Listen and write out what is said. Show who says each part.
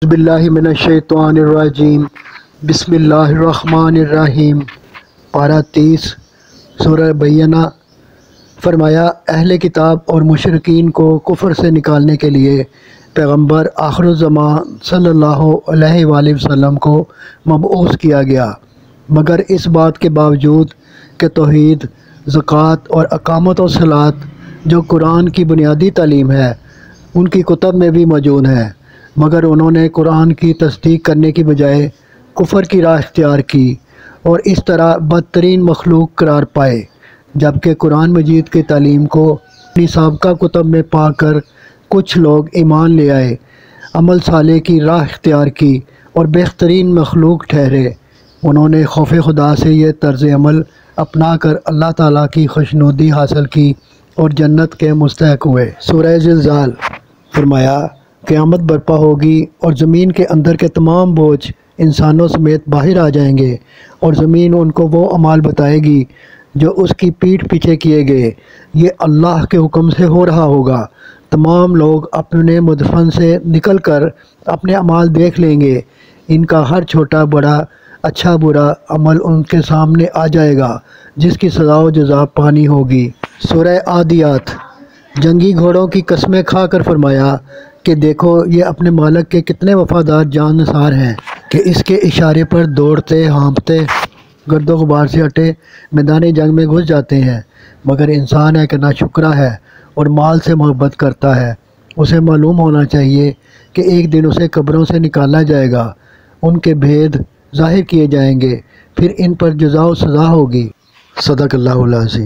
Speaker 1: باللہ من الشیطان الرجیم بسم اللہ الرحمن الرحیم۔ پارہ 30 سورہ بینہ۔ فرمایا اہل کتاب اور مشرکین کو کفر سے نکالنے کے لیے پیغمبر آخر الزمان صلی اللہ علیہ وآلہ وسلم کو مبعوث کیا گیا، مگر اس بات کے باوجود کہ توحید، زکوٰۃ اور اقامت و صلاۃ جو قرآن کی بنیادی تعلیم ہے ان کی کتب میں بھی موجود ہے، مگر انہوں نے قرآن کی تصدیق کرنے کی بجائے کفر کی راہ اختیار کی اور اس طرح بدترین مخلوق قرار پائے، جبکہ قرآن مجید کی تعلیم کو اپنی سابقہ کتب میں پا کر کچھ لوگ ایمان لے آئے، عمل صالح کی راہ اختیار کی اور بہترین مخلوق ٹھہرے۔ انہوں نے خوف خدا سے یہ طرز عمل اپنا کر اللہ تعالیٰ کی خوشنودی حاصل کی اور جنت کے مستحق ہوئے۔ سورہ زلزال۔ فرمایا قیامت برپا ہوگی اور زمین کے اندر کے تمام بوجھ انسانوں سمیت باہر آ جائیں گے، اور زمین ان کو وہ اعمال بتائے گی جو اس کی پیٹھ پیچھے کیے گئے۔ یہ اللہ کے حکم سے ہو رہا ہوگا۔ تمام لوگ اپنے مدفن سے نکل کر اپنے اعمال دیکھ لیں گے، ان کا ہر چھوٹا بڑا اچھا برا عمل ان کے سامنے آ جائے گا، جس کی سزا و جزا پانی ہوگی۔ سورہ عادیات۔ جنگی گھوڑوں کی قسمیں کھا کر فرمایا کہ دیکھو یہ اپنے مالک کے کتنے وفادار جان نثار ہیں کہ اس کے اشارے پر دوڑتے ہانپتے گرد و غبار سے ہٹے میدان جنگ میں گھس جاتے ہیں، مگر انسان ہے کہ ناشکرا ہے اور مال سے محبت کرتا ہے۔ اسے معلوم ہونا چاہیے کہ ایک دن اسے قبروں سے نکالا جائے گا، ان کے بھید ظاہر کیے جائیں گے، پھر ان پر جزا و سزا ہوگی۔ صدق اللہ العظیم۔